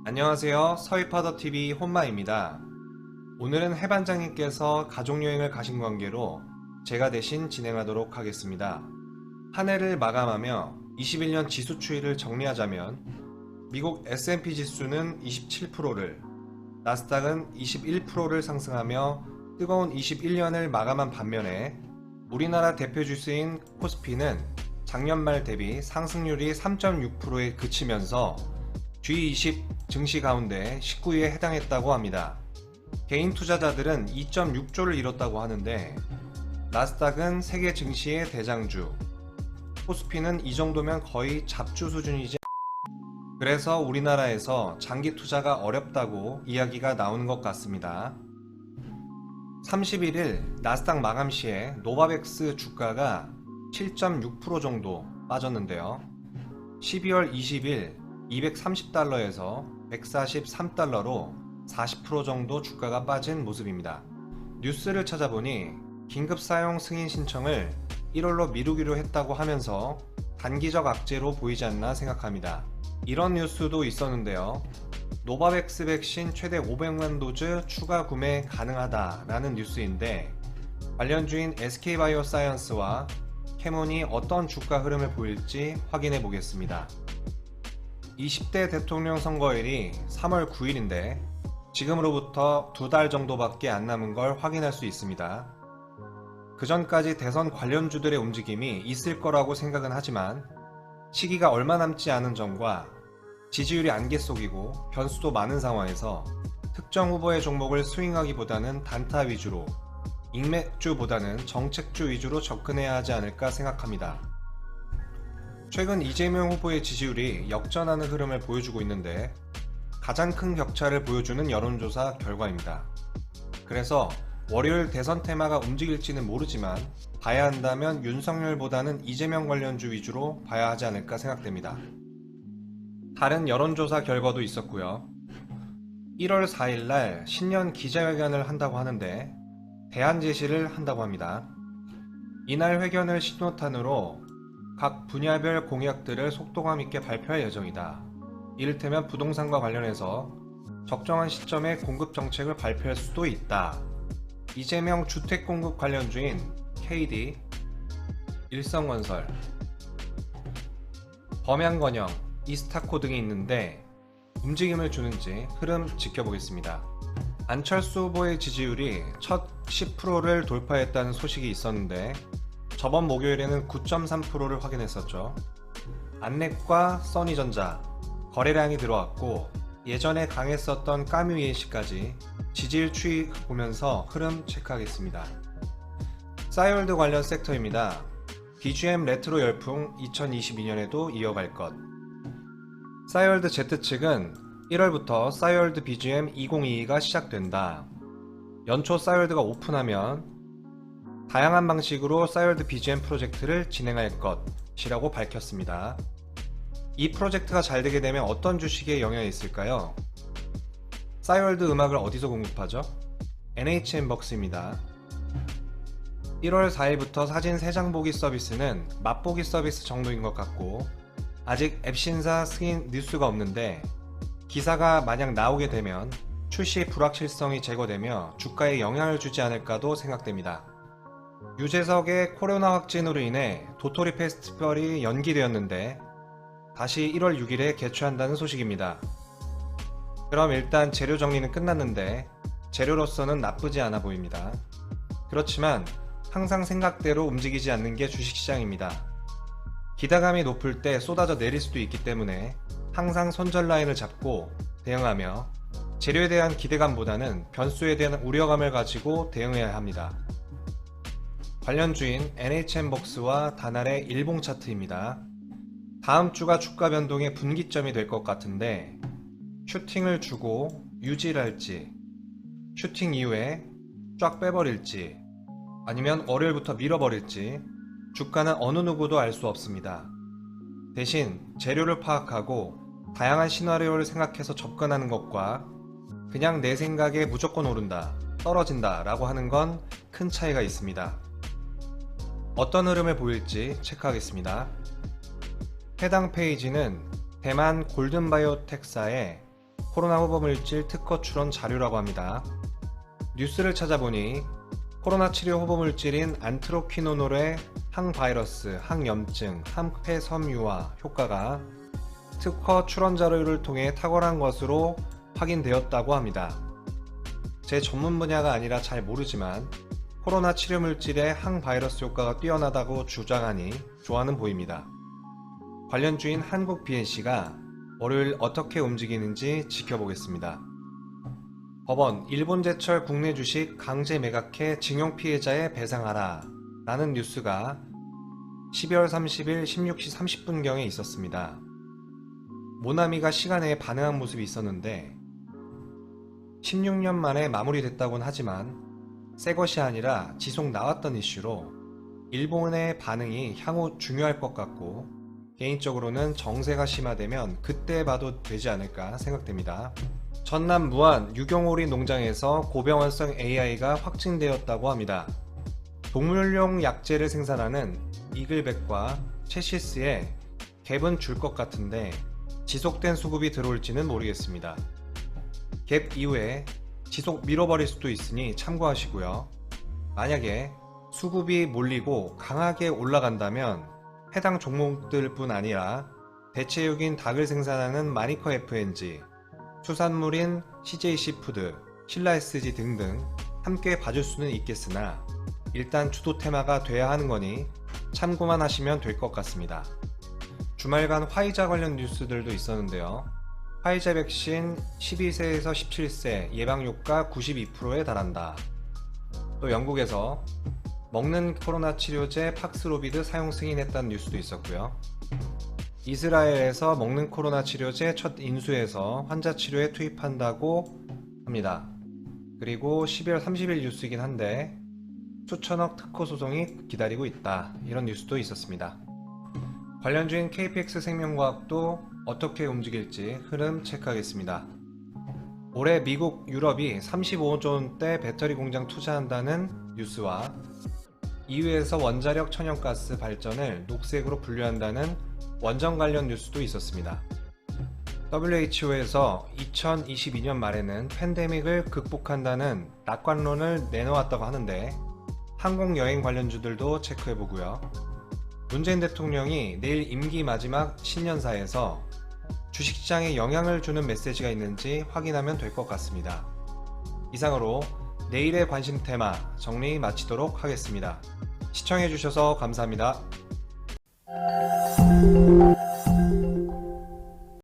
안녕하세요. 서희파더TV 혼마입니다. 오늘은 해반장님께서 가족여행을 가신 관계로 제가 대신 진행하도록 하겠습니다. 한 해를 마감하며 21년 지수 추이를 정리하자면 미국 S&P 지수는 27%를, 나스닥은 21%를 상승하며 뜨거운 21년을 마감한 반면에 우리나라 대표 지수인 코스피는 작년 말 대비 상승률이 3.6%에 그치면서 G20 증시 가운데 19위에 해당했다고 합니다. 개인 투자자들은 2.6조를 잃었다고 하는데 나스닥은 세계 증시의 대장주, 코스피는 이 정도면 거의 잡주 수준이지. 그래서 우리나라에서 장기 투자가 어렵다고 이야기가 나오는 것 같습니다. 31일 나스닥 마감 시에 노바백스 주가가 7.6% 정도 빠졌는데요. 12월 20일 230달러에서 143달러로 40% 정도 주가가 빠진 모습입니다. 뉴스를 찾아보니 긴급 사용 승인 신청을 1월로 미루기로 했다고 하면서 단기적 악재로 보이지 않나 생각합니다. 이런 뉴스도 있었는데요. 노바백스 백신 최대 500만 도즈 추가 구매 가능하다라는 뉴스인데 관련주인 SK바이오사이언스와 캐몬이 어떤 주가 흐름을 보일지 확인해 보겠습니다. 20대 대통령 선거일이 3월 9일인데 지금으로부터 2달 정도밖에 안 남은 걸 확인할 수 있습니다. 그 전까지 대선 관련주들의 움직임이 있을 거라고 생각은 하지만 시기가 얼마 남지 않은 점과 지지율이 안개 속이고 변수도 많은 상황에서 특정 후보의 종목을 스윙하기보다는 단타 위주로, 인맥주보다는 정책주 위주로 접근해야 하지 않을까 생각합니다. 최근 이재명 후보의 지지율이 역전하는 흐름을 보여주고 있는데 가장 큰 격차를 보여주는 여론조사 결과입니다. 그래서 월요일 대선 테마가 움직일지는 모르지만 봐야 한다면 윤석열보다는 이재명 관련주 위주로 봐야 하지 않을까 생각됩니다. 다른 여론조사 결과도 있었고요. 1월 4일날 신년 기자회견을 한다고 하는데 대안 제시를 한다고 합니다. 이날 회견을 신호탄으로 각 분야별 공약들을 속도감 있게 발표할 예정이다. 이를테면 부동산과 관련해서 적정한 시점에 공급 정책을 발표할 수도 있다. 이재명 주택 공급 관련주인 KD, 일성건설, 범양건영, 이스타코 등이 있는데 움직임을 주는지 흐름 지켜보겠습니다. 안철수 후보의 지지율이 첫 10%를 돌파했다는 소식이 있었는데 저번 목요일에는 9.3%를 확인했었죠. 안랩과 써니전자, 거래량이 들어왔고 예전에 강했었던 까뮤이에시까지 지지율 추이 보면서 흐름 체크하겠습니다. 싸이월드 관련 섹터입니다. BGM 레트로 열풍 2022년에도 이어갈 것. 싸이월드 Z 측은 1월부터 싸이월드 BGM 2022가 시작된다. 연초 싸이월드가 오픈하면 다양한 방식으로 싸이월드 BGM 프로젝트를 진행할 것이라고 밝혔습니다. 이 프로젝트가 잘 되게 되면 어떤 주식에 영향이 있을까요? 싸이월드 음악을 어디서 공급하죠? NHN벅스입니다. 1월 4일부터 사진 3장 보기 서비스는 맛보기 서비스 정도인 것 같고 아직 앱 신사 승인 뉴스가 없는데 기사가 만약 나오게 되면 출시 불확실성이 제거되며 주가에 영향을 주지 않을까도 생각됩니다. 유재석의 코로나 확진으로 인해 도토리 페스티벌이 연기되었는데 다시 1월 6일에 개최한다는 소식입니다. 그럼 일단 재료 정리는 끝났는데 재료로서는 나쁘지 않아 보입니다. 그렇지만 항상 생각대로 움직이지 않는 게 주식시장입니다. 기대감이 높을 때 쏟아져 내릴 수도 있기 때문에 항상 손절 라인을 잡고 대응하며 재료에 대한 기대감보다는 변수에 대한 우려감을 가지고 대응해야 합니다. 관련주인 NHN벅스와 다날의 일봉 차트입니다. 다음 주가 주가 변동의 분기점이 될 것 같은데 슈팅을 주고 유지를 할지, 슈팅 이후에 쫙 빼버릴지, 아니면 월요일부터 밀어버릴지 주가는 어느 누구도 알 수 없습니다. 대신 재료를 파악하고 다양한 시나리오를 생각해서 접근하는 것과 그냥 내 생각에 무조건 오른다, 떨어진다 라고 하는 건 큰 차이가 있습니다. 어떤 흐름을 보일지 체크하겠습니다. 해당 페이지는 대만 골든바이오텍사의 코로나 후보물질 특허 출원 자료라고 합니다. 뉴스를 찾아보니 코로나 치료 후보물질인 안트로퀴노놀의 항바이러스, 항염증, 항폐섬유화 효과가 특허 출원 자료를 통해 탁월한 것으로 확인되었다고 합니다. 제 전문 분야가 아니라 잘 모르지만 코로나 치료 물질의 항바이러스 효과가 뛰어나다고 주장하니 좋아는 보입니다. 관련주인 한국 BNC가 월요일 어떻게 움직이는지 지켜보겠습니다. 법원 일본제철 국내 주식 강제 매각해 징용 피해자에 배상하라 라는 뉴스가 12월 30일 16시 30분경에 있었습니다. 모나미가 시간에 반응한 모습이 있었는데 16년 만에 마무리됐다고는 하지만 새 것이 아니라 지속 나왔던 이슈로 일본의 반응이 향후 중요할 것 같고 개인적으로는 정세가 심화되면 그때 봐도 되지 않을까 생각됩니다. 전남 무안 유경오리 농장에서 고병환성 AI가 확증되었다고 합니다. 동물용 약재를 생산하는 이글백과 체시스에 갭은 줄 것 같은데 지속된 수급이 들어올지는 모르겠습니다. 갭 이후에 지속 밀어버릴 수도 있으니 참고하시고요. 만약에 수급이 몰리고 강하게 올라간다면 해당 종목들뿐 아니라 대체육인 닭을 생산하는 마니커 FNG, 수산물인 CJC푸드, 신라SG 등등 함께 봐줄 수는 있겠으나 일단 주도 테마가 돼야 하는 거니 참고만 하시면 될 것 같습니다. 주말간 화이자 관련 뉴스들도 있었는데요. 화이자 백신 12세에서 17세 예방효과 92%에 달한다. 또 영국에서 먹는 코로나 치료제 팍스로비드 사용 승인했다는 뉴스도 있었고요. 이스라엘에서 먹는 코로나 치료제 첫 인수해서 환자 치료에 투입한다고 합니다. 그리고 12월 30일 뉴스이긴 한데 수천억 특허 소송이 기다리고 있다. 이런 뉴스도 있었습니다. 관련주인 KPX 생명과학도 어떻게 움직일지 흐름 체크하겠습니다. 올해 미국, 유럽이 35조 원대 배터리 공장 투자한다는 뉴스와 EU에서 원자력 천연가스 발전을 녹색으로 분류한다는 원전 관련 뉴스도 있었습니다. WHO에서 2022년 말에는 팬데믹을 극복한다는 낙관론을 내놓았다고 하는데 항공여행 관련주들도 체크해보고요. 문재인 대통령이 내일 임기 마지막 신년사에서 주식시장에 영향을 주는 메시지가 있는지 확인하면 될 것 같습니다. 이상으로 내일의 관심 테마 정리 마치도록 하겠습니다. 시청해주셔서 감사합니다.